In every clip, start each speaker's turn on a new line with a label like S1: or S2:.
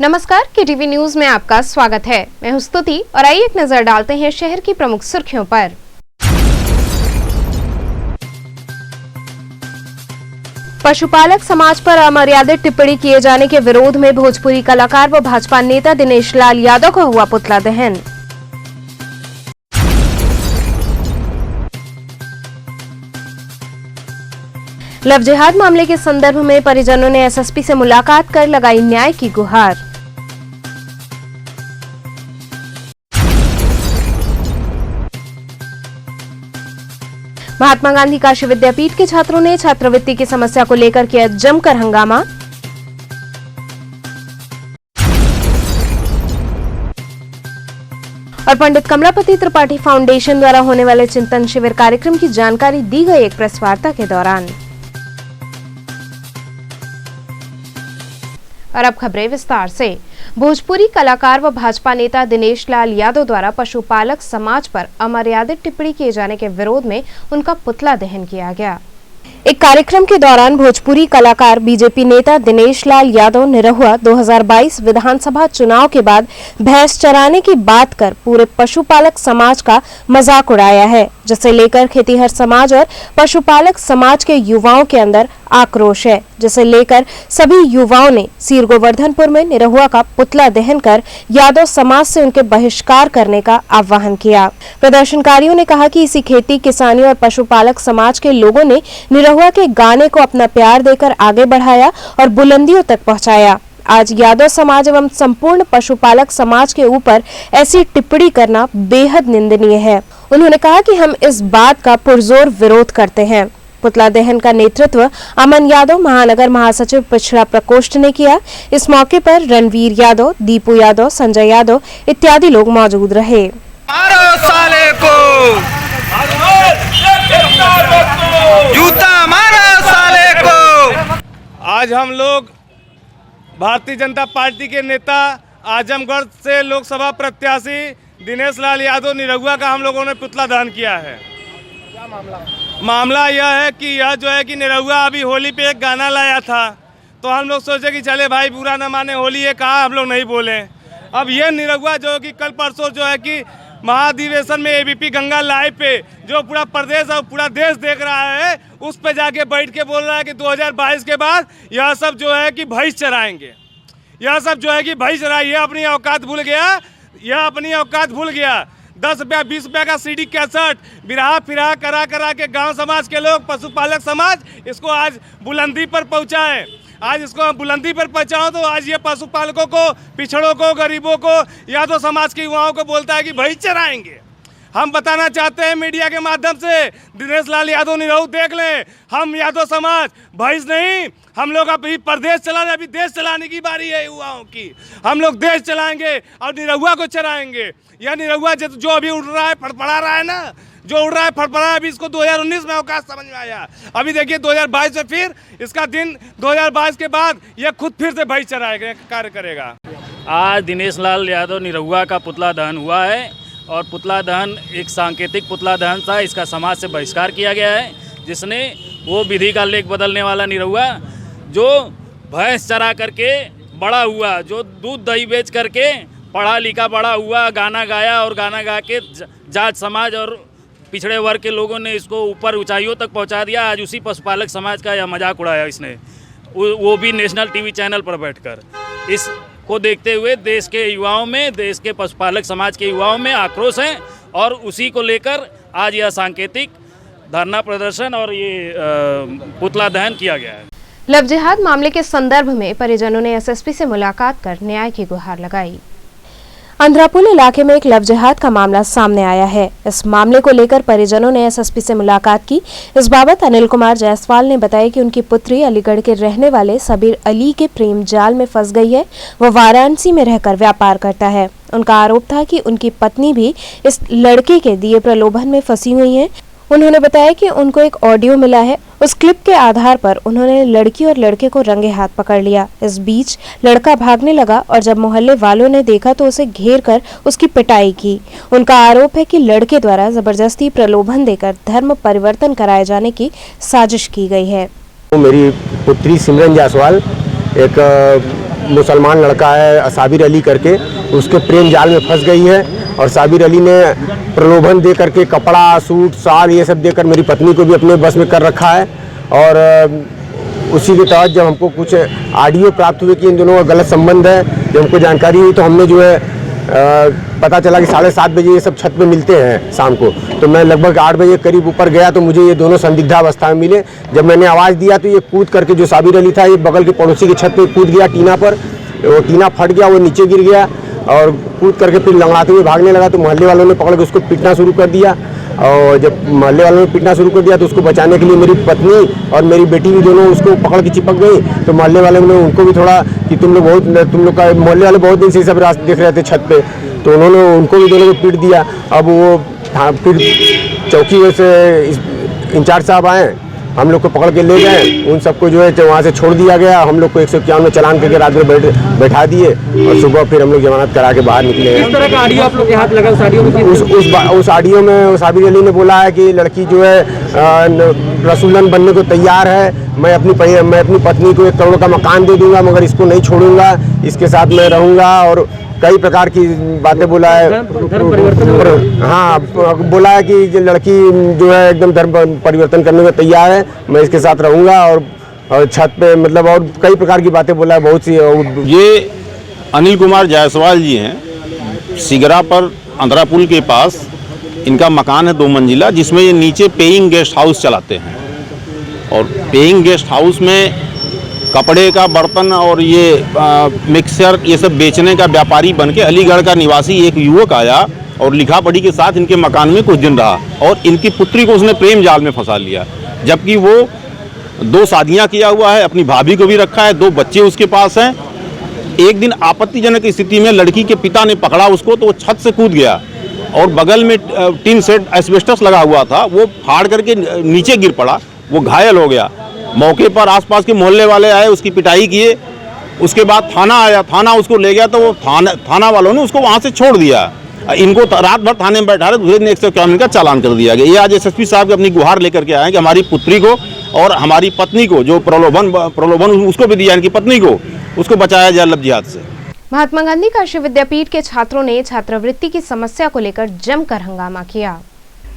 S1: नमस्कार, KTV news में आपका स्वागत है। मैं हूं स्तुति और आइए एक नजर डालते हैं शहर की प्रमुख सुर्खियों पर। पशुपालक समाज पर अमर्यादित टिप्पणी किए जाने के विरोध में भोजपुरी कलाकार व भाजपा नेता दिनेश लाल यादव का हुआ पुतला दहन। लव जिहाद मामले के संदर्भ में परिजनों ने एसएसपी से मुलाकात कर लगाई न्याय की गुहार। महात्मा गांधी काशी विद्यापीठ के छात्रों ने छात्रवृत्ति की समस्या को लेकर किया जमकर हंगामा। और पंडित कमलापति त्रिपाठी फाउंडेशन द्वारा होने वाले चिंतन शिविर कार्यक्रम की जानकारी दी गई एक प्रेस वार्ता के दौरान। और अब खबरें विस्तार से। भोजपुरी कलाकार व भाजपा नेता दिनेश लाल यादव द्वारा पशुपालक समाज पर अमर्यादित टिप्पणी किए जाने के विरोध में उनका पुतला दहन किया गया। एक कार्यक्रम के दौरान भोजपुरी कलाकार बीजेपी नेता दिनेश लाल यादव निरहुआ 2022 विधानसभा चुनाव के बाद भैंस चराने की बात कर पूरे पशुपालक समाज का मजाक उड़ाया है, जिसे लेकर खेतीहर समाज और पशुपालक समाज के युवाओं के अंदर आक्रोश है, जिसे लेकर सभी युवाओं ने सीर गोवर्धनपुर में निरहुआ का पुतला दहन कर यादव समाज से उनके बहिष्कार करने का आह्वान किया। प्रदर्शनकारियों ने कहा कि इसी खेती, किसानी और पशुपालक समाज के लोगों ने निरहुआ के गाने को अपना प्यार देकर आगे बढ़ाया और बुलंदियों तक पहुंचाया। आज यादव समाज एवं संपूर्ण पशुपालक समाज के ऊपर ऐसी टिप्पणी करना बेहद निंदनीय है। उन्होंने कहा कि हम इस बात का पुरजोर विरोध करते हैं। पुतला दहन का नेतृत्व अमन यादव, महानगर महासचिव पिछड़ा प्रकोष्ठ ने किया। इस मौके पर रणवीर यादव, दीपू यादव, संजय यादव इत्यादि लोग मौजूद रहे।
S2: मारो साले को, जूता मारो साले को। आज हम लोग भारतीय जनता पार्टी के नेता आजमगढ़ से लोकसभा प्रत्याशी दिनेश लाल यादव निरहुआ का हम लोगों ने पुतला दहन किया है। क्या मामला यह है कि यह जो है कि निरहुआ अभी होली पे एक गाना लाया था, तो हम लोग सोचे कि चले भाई बुरा न माने, होली है, कहा हम लोग नहीं बोले। अब ये निरहुआ जो कि कल परसों जो है कि महाधिवेशन में एबीपी गंगा लाइव पे जो पूरा प्रदेश और पूरा देश देख रहा है, उस पे जाके बैठ के बोल रहा है कि 2022 के बाद यह सब जो है कि भैंस चराएंगे, यह सब जो है कि भैंस चराए। यह अपनी औकात भूल गया, यह अपनी औकात भूल गया। 10 रुपया 20 रुपया का सीडी कैसेट बिरहा फिरहा करा के गांव समाज के लोग, पशुपालक समाज इसको आज बुलंदी पर पहुंचाए। आज इसको बुलंदी पर पहुंचाओ तो आज ये पशुपालकों को, पिछड़ों को, गरीबों को, यादव समाज के युवाओं को बोलता है कि भैंस चराएंगे। हम बताना चाहते हैं मीडिया के माध्यम से, दिनेश लाल यादव निरहुआ देख लें, हम यादव समाज भैंस नहीं, हम लोग अभी प्रदेश चलाने, अभी देश चलाने की बारी है युवाओं की। हम लोग देश चलाएंगे और निरहुआ को चराएंगे। यह निरहुआ जो अभी उड़ रहा है, फड़फड़ा रहा है ना, जो उड़ रहा है, फड़फड़ा है, अभी इसको 2019 में अवकाश समझ में आया। अभी देखिए 2022 में फिर इसका दिन, 2022 के बाद यह खुद फिर से भैंस चराएगा, कार्य करेगा।
S3: आज दिनेश लाल यादव निरहुआ का पुतला दहन हुआ है और पुतला दहन एक सांकेतिक पुतला दहन था। इसका समाज से बहिष्कार किया गया है, जिसने वो विधि का लेख बदलने वाला निरहुआ जो भैंस चरा करके बड़ा हुआ, जो दूध दही बेच करके पढ़ा लिखा बड़ा हुआ, गाना गाया और गाना गा के जाट समाज और पिछड़े वर्ग के लोगों ने इसको ऊपर ऊंचाइयों तक पहुंचा दिया। आज उसी पशुपालक समाज का यह मजाक उड़ाया इसने, वो भी नेशनल टीवी चैनल पर बैठकर। इसको देखते हुए देश के युवाओं में, देश के पशुपालक समाज के युवाओं में आक्रोश है और उसी को लेकर आज यह सांकेतिक धरना प्रदर्शन और ये पुतला दहन किया गया है।
S1: लव जिहाद मामले के संदर्भ में परिजनों ने एसएसपी से मुलाकात कर न्याय की गुहार लगाई। अंधरापुल इलाके में एक लव जिहाद का मामला सामने आया है। इस मामले को लेकर परिजनों ने एसएसपी से मुलाकात की। इस बाबत अनिल कुमार जायसवाल ने बताया कि उनकी पुत्री अलीगढ़ के रहने वाले सबीर अली के प्रेम जाल में फंस गई है। वह वाराणसी में रहकर व्यापार करता है। उनका आरोप था कि उनकी पत्नी भी इस लड़के के दिए प्रलोभन में फंसी हुई है। उन्होंने बताया कि उनको एक ऑडियो मिला है, उस क्लिप के आधार पर उन्होंने लड़की और लड़के को रंगे हाथ पकड़ लिया। इस बीच लड़का भागने लगा और जब मोहल्ले वालों ने देखा तो उसे घेर कर उसकी पिटाई की। उनका आरोप है कि लड़के द्वारा जबरदस्ती प्रलोभन देकर धर्म परिवर्तन कराए जाने की साजिश की गई है।
S4: मेरी पुत्री सिमरन जायसवाल एक मुसलमान लड़का है साबिर अली करके, उसके प्रेम जाल में फंस गई है और साबिर अली ने प्रलोभन दे करके कपड़ा सूट साल ये सब देकर मेरी पत्नी को भी अपने बस में कर रखा है। और उसी के तहत जब हमको कुछ ऑडियो प्राप्त हुए कि इन दोनों का गलत संबंध है, जब हमको जानकारी हुई तो हमने जो है पता चला कि 7:30 बजे ये सब छत पे मिलते हैं शाम को। तो मैं लगभग 8 बजे करीब ऊपर गया तो मुझे ये दोनों संदिग्धावस्था में मिले। जब मैंने आवाज़ दिया तो ये कूद करके, जो साबिर अली था, ये बगल के पड़ोसी की छत पे कूद गया टीना पर। वो टीना फट गया, वो नीचे गिर गया और कूद करके फिर लंगड़ाते हुए भागने लगा। तो मोहल्ले वालों ने पकड़ के उसको पीटना शुरू कर दिया और जब मोहल्ले वालों ने पीटना शुरू कर दिया तो उसको बचाने के लिए मेरी पत्नी और मेरी बेटी भी दोनों उसको पकड़ के चिपक गई। तो मोहल्ले वालों ने उनको भी थोड़ा कि तुम लोग का मोहल्ले वाले बहुत दिन से सब रास्ते देख रहे थे छत पे, तो उन्होंने उनको भी दोनों को पीट दिया। अब वो फिर चौकी से इंचार्ज साहब आए, हम लोग को पकड़ के ले गए, उन सबको जो है वहाँ से छोड़ दिया गया। हम लोग को 151 में चालान करके रात में बैठा दिए और सुबह फिर हम लोग जमानत करा के बाहर निकले।
S5: किस तरह का ऑडियो आप लोग के हाथ लगा उस ऑडियो में?
S4: उस ऑडियो में साबिर अली ने बोला है कि लड़की जो है रसूलन बनने को तैयार है, मैं अपनी पत्नी को 1 करोड़ का मकान दे दूंगा मगर इसको नहीं छोड़ूंगा, इसके साथ मैं रहूंगा। और कई प्रकार की बातें बोला है। हाँ, बोला है कि लड़की जो है एकदम धर्म परिवर्तन करने में तैयार है, मैं इसके साथ रहूंगा। और छत पे मतलब और कई प्रकार की बातें बोला है बहुत सी।
S6: ये अनिल कुमार जायसवाल जी हैं, सिगरा पर अंधरा पुल के पास इनका मकान है 2 मंजिला, जिसमें ये नीचे पेइंग गेस्ट हाउस चलाते हैं। और पेइंग गेस्ट हाउस में कपड़े का बर्तन और ये मिक्सर ये सब बेचने का व्यापारी बन के अलीगढ़ का निवासी एक युवक आया और लिखा पढ़ी के साथ इनके मकान में कुछ दिन रहा और इनकी पुत्री को उसने प्रेम जाल में फंसा लिया। जबकि वो 2 शादियां किया हुआ है, अपनी भाभी को भी रखा है, 2 बच्चे उसके पास हैं। एक दिन आपत्तिजनक स्थिति में लड़की के पिता ने पकड़ा उसको तो वो छत से कूद गया और बगल में टीन सेट एस्बेस्टस लगा हुआ था, वो फाड़ करके नीचे गिर पड़ा, वो घायल हो गया। मौके पर आसपास के मोहल्ले वाले आए, उसकी पिटाई किए। उसके बाद थाना आया, थाना उसको ले गया तो वो थाना वालों ने उसको वहाँ से छोड़ दिया। इनको रात भर थाने में बैठा रहे, दूसरे दिन 151 का चालान कर दिया गया। ये आज एसएसपी साहब अपनी गुहार लेकर के आए कि हमारी पुत्री को और हमारी पत्नी को, जो प्रलोभन उसको भी दिया, इनकी पत्नी को, उसको बचाया जाए लव जिहाद से।
S1: महात्मा गांधी काशी विद्यापीठ के छात्रों ने छात्रवृत्ति की समस्या को लेकर जमकर हंगामा किया।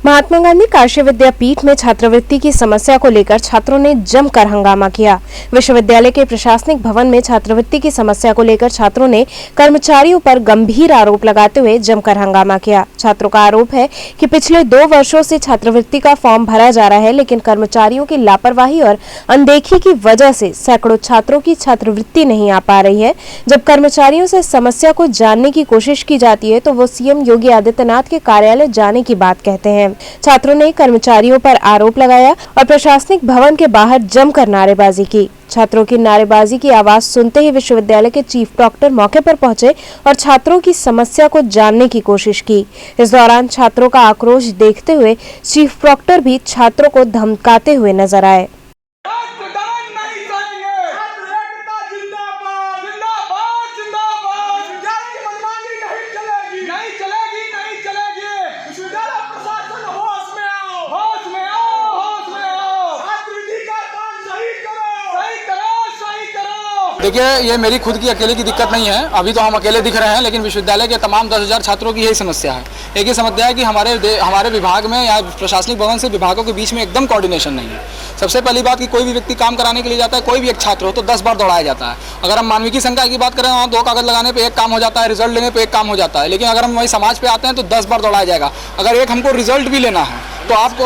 S1: महात्मा गांधी काशी विद्यापीठ में छात्रवृत्ति की समस्या को लेकर छात्रों ने जमकर हंगामा किया। विश्वविद्यालय के प्रशासनिक भवन में छात्रवृत्ति की समस्या को लेकर छात्रों ने कर्मचारियों पर गंभीर आरोप लगाते हुए जमकर हंगामा किया। छात्रों का आरोप है कि पिछले 2 वर्षों से छात्रवृत्ति का फॉर्म भरा जा रहा है, लेकिन कर्मचारियों की लापरवाही और अनदेखी की वजह से सैकड़ों छात्रों की छात्रवृत्ति नहीं आ पा रही है। जब कर्मचारियों से समस्या को जानने की कोशिश की जाती है तो वो सीएम योगी आदित्यनाथ के कार्यालय जाने की बात कहते हैं। छात्रों ने कर्मचारियों पर आरोप लगाया और प्रशासनिक भवन के बाहर जमकर नारेबाजी की। छात्रों की नारेबाजी की आवाज सुनते ही विश्वविद्यालय के चीफ प्रॉक्टर मौके पर पहुंचे और छात्रों की समस्या को जानने की कोशिश की। इस दौरान छात्रों का आक्रोश देखते हुए चीफ प्रॉक्टर भी छात्रों को धमकाते हुए नजर आए।
S7: देखिए, ये मेरी खुद की अकेले की दिक्कत नहीं है, अभी तो हम अकेले दिख रहे हैं, लेकिन विश्वविद्यालय के तमाम 10,000 छात्रों की यही समस्या है। एक ही समस्या है कि हमारे विभाग में या प्रशासनिक भवन से विभागों के बीच में एकदम कोऑर्डिनेशन नहीं है। सबसे पहली बात कि कोई भी व्यक्ति काम कराने के लिए जाता है, कोई भी एक छात्र हो तो 10 बार दौड़ाया जाता है। अगर हम मानविकी संख्या की बात करें, वहाँ 2 कागज लगाने पर 1 काम हो जाता है, रिजल्ट लेने पर 1 काम हो जाता है। लेकिन अगर हम वही समाज पे आते हैं तो 10 बार दौड़ाया जाएगा। अगर एक हमको रिजल्ट भी लेना है तो आपको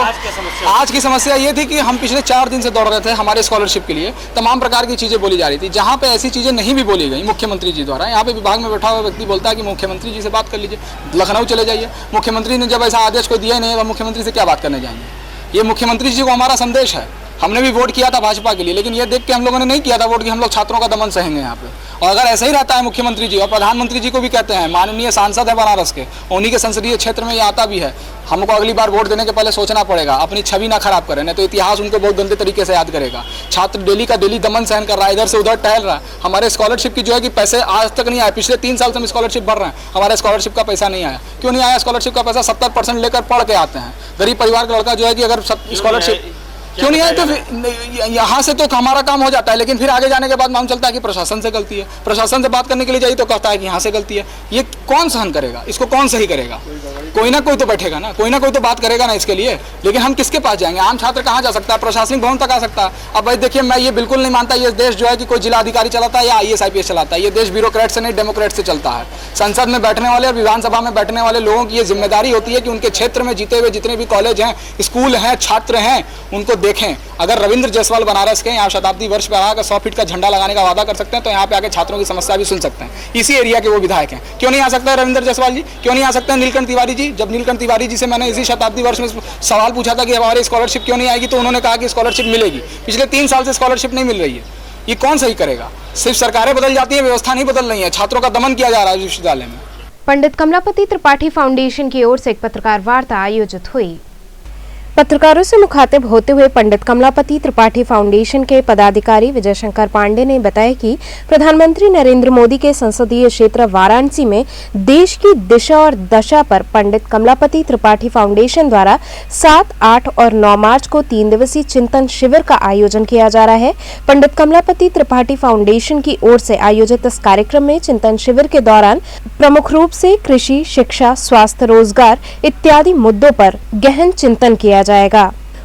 S7: आज की समस्या ये थी कि हम पिछले 4 दिन से दौड़ रहे थे हमारे स्कॉलरशिप के लिए। तमाम प्रकार की चीज़ें बोली जा रही थी, जहाँ पे ऐसी चीज़ें नहीं भी बोली गई मुख्यमंत्री जी द्वारा। यहाँ पे विभाग में बैठा हुआ व्यक्ति बोलता है कि मुख्यमंत्री जी से बात कर लीजिए, लखनऊ चले जाइए। मुख्यमंत्री ने जब ऐसा आदेश कोई दिया ही नहीं तो मुख्यमंत्री से क्या बात करने जाएंगे। ये मुख्यमंत्री जी को हमारा संदेश है। हमने भी वोट किया था भाजपा के लिए, लेकिन ये देख के हम लोगों ने नहीं किया था वोट कि हम लोग छात्रों का दमन सहेंगे यहाँ पे। और अगर ऐसा ही रहता है, मुख्यमंत्री जी और प्रधानमंत्री जी को भी कहते हैं, माननीय सांसद है बनारस के, उन्हीं के संसदीय क्षेत्र में ये आता भी है, हमको अगली बार वोट देने के पहले सोचना पड़ेगा, अपनी छवि ना खराब करें, नहीं तो इतिहास उनको बहुत गंदे तरीके से याद करेगा। छात्र डेली का डेली दमन सहन कर रहा है, इधर से उधर टहल रहा है। हमारे स्कॉलरशिप की जो है कि पैसे आज तक नहीं आए, पिछले 3 साल से हम स्कॉलरशिप भर रहे हैं, हमारे स्कॉलरशिप का पैसा नहीं आया। क्यों नहीं आया स्कॉलरशिप का पैसा? 70% लेकर पढ़ के आते हैं। गरीब परिवार का लड़का जो है कि अगर स्कॉलरशिप क्यों नहीं आए? तो यहाँ से तो हमारा काम हो जाता है, लेकिन फिर आगे जाने के बाद मालूम चलता है कि प्रशासन से गलती है। प्रशासन से बात करने के लिए जाइए तो कहता है कि यहाँ से गलती है। ये कौन सहन करेगा? इसको कौन सही करेगा? कोई ना कोई तो बैठेगा ना, कोई ना कोई तो बात करेगा ना इसके लिए। लेकिन हम किसके पास जाएंगे? आम छात्र कहाँ जा सकता है? प्रशासनिक भवन तक आ सकता है। अब भाई देखिए, मैं ये बिल्कुल नहीं मानता ये देश जो है कि कोई जिला अधिकारी चलाता है या IAS IPS चलाता है। ये देश ब्यूरोक्रेट से नहीं, डेमोक्रेट से चलता है। संसद में बैठने वाले और विधानसभा में बैठने वाले लोगों की ये जिम्मेदारी होती है कि उनके क्षेत्र में जीते हुए जितने भी कॉलेज हैं, स्कूल हैं, छात्र हैं, उनको देखें। अगर रविंद्र जायसवाल बनारस के यहाँ शताब्दी वर्ष पर आकर 100 फीट का झंडा लगाने का वादा कर सकते हैं, तो यहाँ पे आके छात्रों की समस्या भी सुन सकते हैं। इसी एरिया के वो विधायक हैं। क्यों नहीं आ सकता है रविंद्र जायसवाल जी? क्यों नहीं आ सकते हैं नीलकंठ तिवारी जी? जब नीलकंठ तिवारी जी से मैंने इसी शताब्दी वर्ष में सवाल पूछा था कि हमारी स्कॉलरशिप क्यों नहीं आएगी, तो उन्होंने कहा कि स्कॉलरशिप मिलेगी। पिछले 3 साल से स्कॉलरशिप नहीं मिल रही है। ये कौन सही करेगा? सिर्फ सरकारें बदल जाती है, व्यवस्था नहीं बदल रही है। छात्रों का दमन किया जा रहा है विश्वविद्यालय में।
S1: पंडित कमलापति त्रिपाठी फाउंडेशन की ओर से एक पत्रकार वार्ता आयोजित हुई। पत्रकारों से मुखातिब होते हुए पंडित कमलापति त्रिपाठी फाउंडेशन के पदाधिकारी विजय शंकर पांडे ने बताया कि प्रधानमंत्री नरेंद्र मोदी के संसदीय क्षेत्र वाराणसी में देश की दिशा और दशा पर पंडित कमलापति त्रिपाठी फाउंडेशन द्वारा 7, 8 और 9 मार्च को 3 दिवसीय चिंतन शिविर का आयोजन किया जा रहा है। पंडित कमलापति त्रिपाठी फाउंडेशन की ओर से आयोजित इस कार्यक्रम में चिंतन शिविर के दौरान प्रमुख रूप से कृषि, शिक्षा, स्वास्थ्य, रोजगार इत्यादि मुद्दों पर गहन चिंतन किया जाएगा।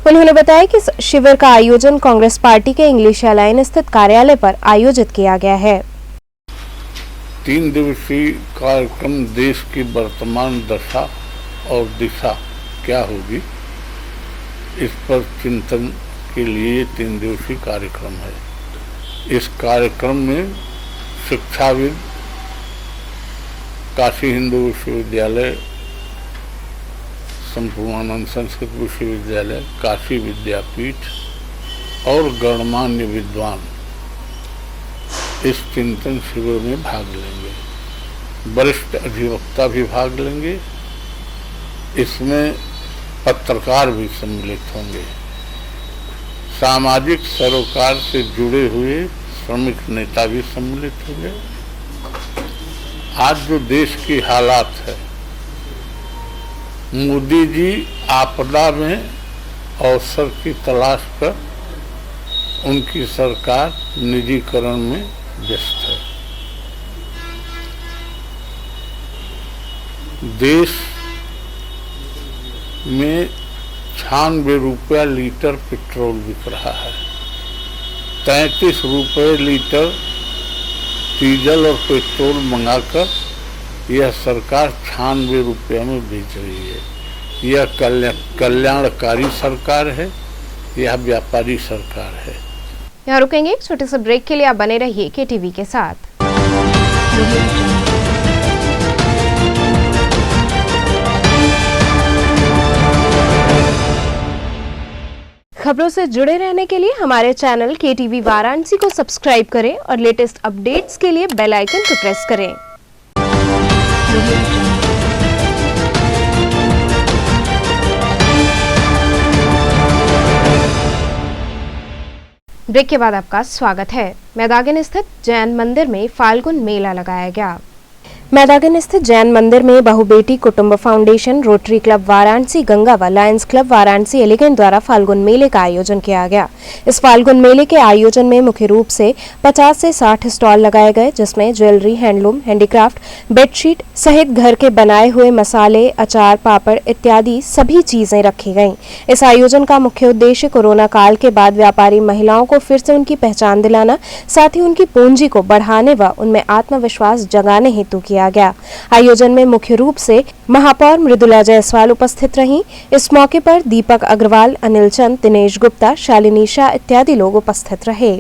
S1: उन्होंने बताया कि इस शिविर का आयोजन कांग्रेस पार्टी के इंग्लिश लाइन स्थित कार्यालय पर आयोजित किया गया है।
S8: 3 दिवसीय कार्यक्रम देश की वर्तमान दशा और दिशा क्या होगी, इस पर चिंतन के लिए 3 दिवसीय कार्यक्रम है। इस कार्यक्रम में शिक्षाविद, काशी हिंदू विश्वविद्यालय, संपूर्णानंद संस्कृत विश्वविद्यालय, काशी विद्यापीठ और गणमान्य विद्वान इस चिंतन शिविर में भाग लेंगे। वरिष्ठ अधिवक्ता भी भाग लेंगे। इसमें पत्रकार भी सम्मिलित होंगे। सामाजिक सरोकार से जुड़े हुए श्रमिक नेता भी सम्मिलित होंगे। आज जो देश की हालात है, मोदी जी आपदा में अवसर की तलाश कर उनकी सरकार निजीकरण में व्यस्त है। देश में 96 रुपया लीटर पेट्रोल बिक रहा है। 33 रुपये लीटर डीजल और पेट्रोल मंगाकर यह सरकार 96 रुपये में बेच रही है। यह कल्याणकारी सरकार है, यह व्यापारी सरकार है।
S1: यहाँ रुकेंगे एक छोटे से ब्रेक के लिए। आप बने रहिए KTV के साथ। खबरों से जुड़े रहने के लिए हमारे चैनल KTV वाराणसी को सब्सक्राइब करें और लेटेस्ट अपडेट्स के लिए बेल आइकन को प्रेस करें। ब्रेक के बाद आपका स्वागत है। मैदागन स्थित जैन मंदिर में फाल्गुन मेला लगाया गया। मैदागन स्थित जैन मंदिर में बहुबेटी कुटुंब foundation, rotary club Varanasi Ganga व लायंस क्लब वाराणसी एलिगेंट द्वारा फाल्गुन मेले का आयोजन किया गया। इस फाल्गुन मेले के आयोजन में मुख्य रूप से 50 से 60 स्टॉल लगाए गए, जिसमें ज्वेलरी, हैंडलूम, हैंडीक्राफ्ट, बेडशीट सहित घर के बनाए हुए मसाले, अचार, पापड़ इत्यादि सभी चीजें रखी गईं। इस आयोजन का मुख्य उद्देश्य कोरोना काल के बाद व्यापारी महिलाओं को फिर से उनकी पहचान दिलाना, साथ ही उनकी पूंजी को बढ़ाने व उनमें आत्मविश्वास जगाने हेतु किया गया। आयोजन में मुख्य रूप से महापौर मृदुला जायसवाल उपस्थित रहीं। इस मौके पर दीपक अग्रवाल, अनिल चंद, दिनेश गुप्ता, शालिनी शाह इत्यादि लोग उपस्थित रहे।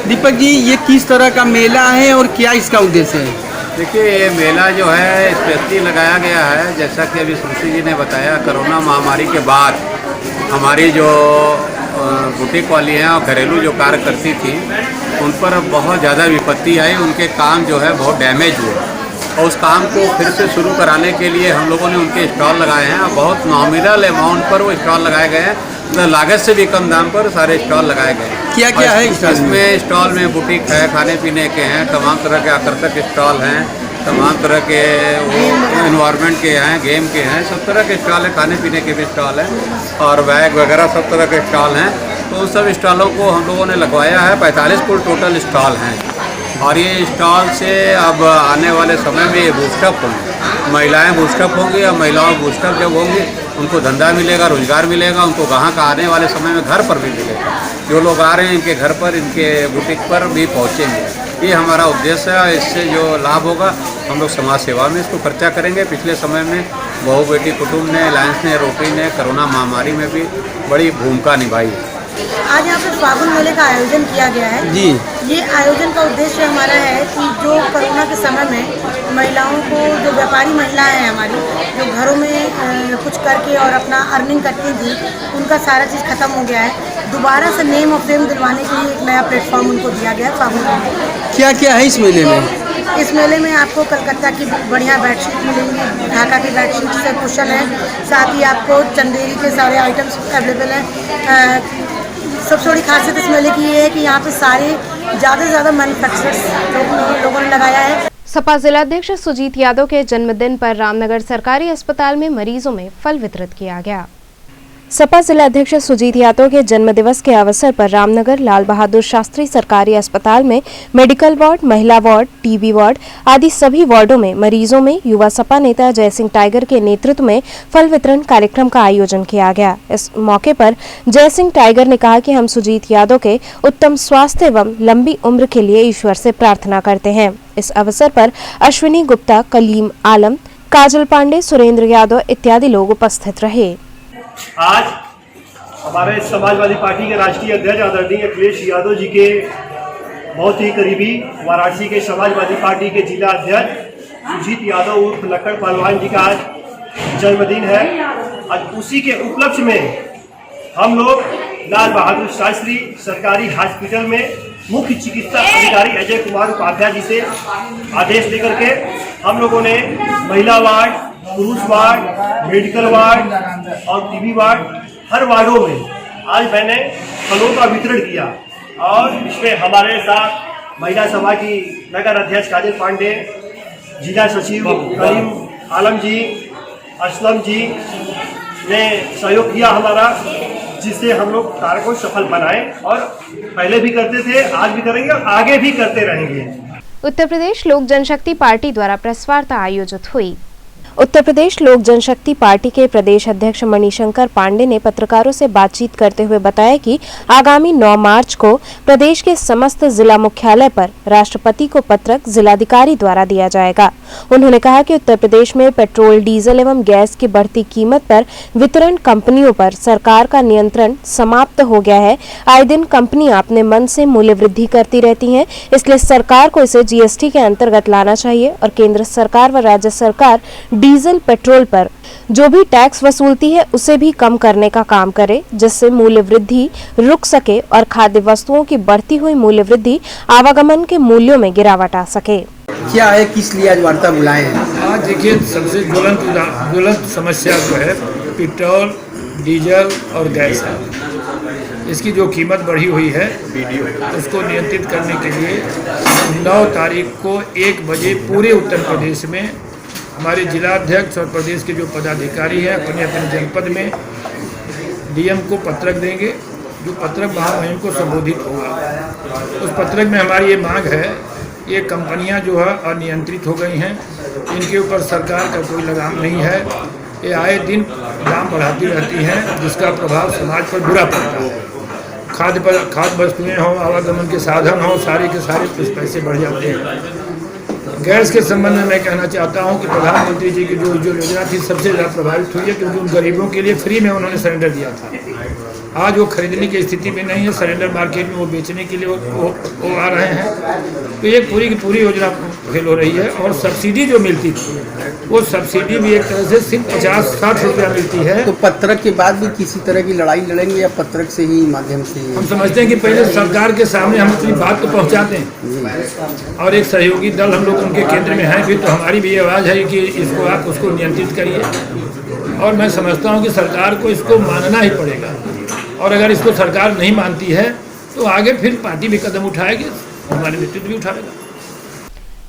S5: दीपक जी, ये किस तरह का मेला है और क्या इसका उद्देश्य है?
S9: देखिए, ये मेला जो है स्पेशली लगाया गया है, जैसा कि अभी सुश्री जी ने बताया, कोरोना महामारी के बाद हमारी जो बुटीक वाली हैं और घरेलू जो कार्य करती थी, उन पर बहुत ज़्यादा विपत्ति आई। उनके काम जो है बहुत डैमेज हुए और उस काम को फिर से शुरू कराने के लिए हम लोगों ने उनके स्टॉल लगाए हैं और बहुत नॉमिनल अमाउंट पर वो स्टॉल लगाए गए हैं। तो लागत से भी कम दाम पर सारे स्टॉल लगाए गए हैं।
S5: क्या क्या है
S9: इसमें? स्टॉल में बुटीक है, खाने पीने के हैं, तमाम तरह के आकर्षक स्टॉल हैं, तमाम तरह के वो इन्वायरमेंट के हैं, गेम के हैं, सब तरह के स्टॉल हैं, खाने पीने के भी स्टॉल हैं और बैग वगैरह सब तरह के स्टॉल हैं। तो उन सब स्टॉलों को हम लोगों ने लगवाया है। 45 कुल टोटल स्टॉल हैं और ये स्टॉल से अब आने वाले समय में ये बूस्टअप होंगे, महिलाएं बूस्टअप होंगी और महिलाओं बूस्टअप जब होंगी उनको धंधा मिलेगा, रोजगार मिलेगा, उनको ग्राहक आने वाले समय में घर पर भी मिलेगा। जो लोग आ रहे हैं इनके घर पर, इनके बुटीक पर भी पहुँचेंगे। ये हमारा उद्देश्य है। इससे जो लाभ होगा हम लोग समाज सेवा में इसको खर्चा करेंगे। पिछले समय में बहू बेटी कुटुंब ने, अलायंस ने, रोटरी ने कोरोना महामारी में भी बड़ी भूमिका निभाई है।
S10: आज यहाँ पे फागुन मेले का आयोजन किया गया है
S5: जी।
S10: ये आयोजन का उद्देश्य हमारा है कि जो कोरोना के समय में महिलाओं को, जो व्यापारी महिलाएं हैं हमारी, जो घरों में कुछ करके और अपना अर्निंग करती थी, उनका सारा चीज़ खत्म हो गया है। दोबारा से नेम और फेम दिलवाने के लिए एक नया प्लेटफॉर्म उनको दिया गया है फागुन मेले।
S5: क्या क्या है इस मेले में?
S10: इस मेले में आपको कलकत्ता की बढ़िया बेडशीट मिलेंगी, ढाका की बेडशीट से कुशन है, साथ ही आपको चंदेरी के सारे आइटम्स अवेलेबल हैं। सबसे बड़ी खासियत इस मेले की ये है कि यहाँ पे सारे ज़्यादा से ज़्यादा मैन्युफैक्चरर्स लोगों ने लगाया है।
S1: सपा जिलाध्यक्ष सुजीत यादव के जन्मदिन पर रामनगर सरकारी अस्पताल में मरीजों में फल वितरित किया गया। सपा जिलाध्यक्ष सुजीत यादव के जन्मदिवस के अवसर पर रामनगर लाल बहादुर शास्त्री सरकारी अस्पताल में मेडिकल वार्ड, महिला वार्ड, टीबी वार्ड आदि सभी वार्डों में मरीजों में युवा सपा नेता जयसिंह टाइगर के नेतृत्व में फल वितरण कार्यक्रम का आयोजन किया गया। इस मौके पर जयसिंह टाइगर ने कहा कि हम सुजीत यादव के उत्तम स्वास्थ्य एवं लंबी उम्र के लिए ईश्वर से प्रार्थना करते हैं। इस अवसर पर अश्विनी गुप्ता, कलीम आलम, काजल पांडे, सुरेंद्र यादव इत्यादि लोग उपस्थित रहे।
S11: आज हमारे समाजवादी पार्टी के राष्ट्रीय अध्यक्ष आदरणीय अखिलेश यादव जी के बहुत ही करीबी वाराणसी के समाजवादी पार्टी के जिला अध्यक्ष सुजीत यादव उर्फ लक्कड़ पहलवान जी का आज जन्मदिन है। आज उसी के उपलक्ष्य में हम लोग लाल बहादुर शास्त्री सरकारी हॉस्पिटल में मुख्य चिकित्सा अधिकारी अजय कुमार उपाध्याय जी से आदेश लेकर के हम लोगों ने महिला वार्ड, पुरुष वार्ड, मेडिकल वार्ड और टीबी वार्ड, हर वार्डों में आज मैंने फलों का वितरण किया। और इसमें हमारे साथ महिला सभा की नगर अध्यक्ष काजल पांडे, जिला सचिव कलीम आलम जी, असलम जी ने सहयोग किया हमारा, जिससे हम लोग कार्य को सफल बनाए और पहले भी करते थे, आज भी करेंगे और आगे भी करते रहेंगे।
S1: उत्तर प्रदेश लोक जनशक्ति पार्टी द्वारा प्रेस वार्ता आयोजित हुई। उत्तर प्रदेश लोक जनशक्ति पार्टी के प्रदेश अध्यक्ष मणिशंकर पांडे ने पत्रकारों से बातचीत करते हुए बताया कि आगामी 9 मार्च को प्रदेश के समस्त जिला मुख्यालय पर राष्ट्रपति को पत्रक जिलाधिकारी द्वारा दिया जाएगा। उन्होंने कहा कि उत्तर प्रदेश में पेट्रोल, डीजल एवं गैस की बढ़ती कीमत पर वितरण कंपनियों पर सरकार का नियंत्रण समाप्त हो गया है। आए दिन कंपनियां अपने मन से मूल्य वृद्धि करती रहती हैं, इसलिए सरकार को इसे जीएसटी के अंतर्गत लाना चाहिए और केंद्र सरकार व राज्य सरकार डीजल, पेट्रोल पर जो भी टैक्स वसूलती है उसे भी कम करने का काम करे, जिससे मूल्य वृद्धि रुक सके और खाद्य वस्तुओं की बढ़ती हुई मूल्य वृद्धि आवागमन के मूल्यों में गिरावट आ सके।
S5: क्या है, किस लिए आज वार्ता बुलाए हैं?
S12: आज देखिए, सबसे ज्वलंत समस्या जो है पेट्रोल, डीजल और गैस है। इसकी जो कीमत बढ़ी हुई है उसको नियंत्रित करने के लिए 9 तारीख को 1 बजे पूरे उत्तर प्रदेश में हमारे जिला अध्यक्ष और प्रदेश के जो पदाधिकारी हैं अपने अपने जनपद में डीएम को पत्रक देंगे, जो पत्रक महामहिम को संबोधित होगा। उस पत्रक में हमारी ये मांग है, ये कंपनियां जो है अनियंत्रित हो गई हैं, इनके ऊपर सरकार का कोई लगाम नहीं है, ये आए दिन दाम बढ़ाती रहती हैं, जिसका प्रभाव समाज पर बुरा पड़ता है। खाद्य वस्तुएँ हों, आवागमन के साधन हों, सारे के सारे कुछ पैसे बढ़ जाते हैं। गैस के संबंध में मैं कहना चाहता हूं कि प्रधानमंत्री जी की जो योजना थी सबसे ज़्यादा प्रभावित हुई है, क्योंकि उन गरीबों के लिए फ्री में उन्होंने सिलेंडर दिया था। आज वो खरीदने की स्थिति में नहीं है, सिलेंडर मार्केट में वो बेचने के लिए वो आ रहे हैं। तो ये पूरी की पूरी योजना फेल हो रही है। और सब्सिडी जो मिलती थी वो सब्सिडी भी एक तरह से सिर्फ 50-60 रुपया मिलती है।
S5: तो पत्रक के बाद भी किसी तरह की लड़ाई लड़ेंगे या पत्रक से ही माध्यम से?
S12: हम समझते हैं कि पहले सरकार के सामने हम अपनी बात को पहुँचाते हैं और एक सहयोगी दल हम लोग उनके केंद्र में हैं, फिर तो हमारी भी आवाज़ है कि इसको आप उसको नियंत्रित करिए। और मैं समझता हूँ कि सरकार को इसको मानना ही पड़ेगा, और अगर इसको सरकार नहीं मानती है तो आगे फिर पार्टी भी कदम उठाएगी, हमारे नेतृत्व भी उठाएगा।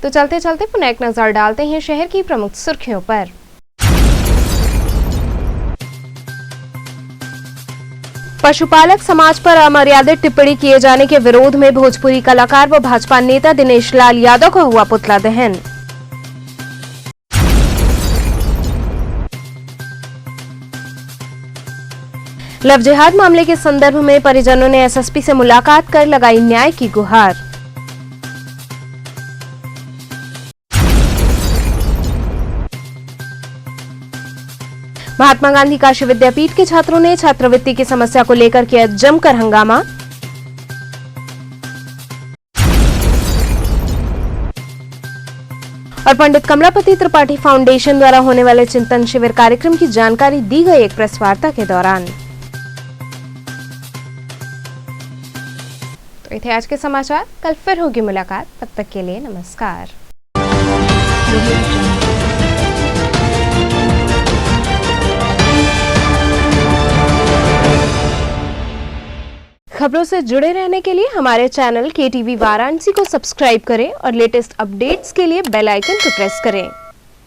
S1: तो चलते चलते पुनः एक नजर डालते हैं शहर की प्रमुख सुर्खियों पर। पशुपालक समाज पर अमर्यादित टिप्पणी किए जाने के विरोध में भोजपुरी कलाकार व भाजपा नेता दिनेश लाल यादव का हुआ पुतला दहन। लव जिहाद मामले के संदर्भ में परिजनों ने एसएसपी से मुलाकात कर लगाई न्याय की गुहार। महात्मा गांधी काशी विद्यापीठ के छात्रों ने छात्रवृत्ति की समस्या को लेकर किया जमकर हंगामा। और पंडित कमलापति त्रिपाठी फाउंडेशन द्वारा होने वाले चिंतन शिविर कार्यक्रम की जानकारी दी गई एक प्रेस वार्ता के दौरान। तो ये थे आज के समाचार। कल फिर होगी मुलाकात, तब तक के लिए नमस्कार। खबरों से जुड़े रहने के लिए हमारे चैनल KTV वाराणसी को सब्सक्राइब करें और लेटेस्ट अपडेट्स के लिए बेल आइकन को प्रेस करें।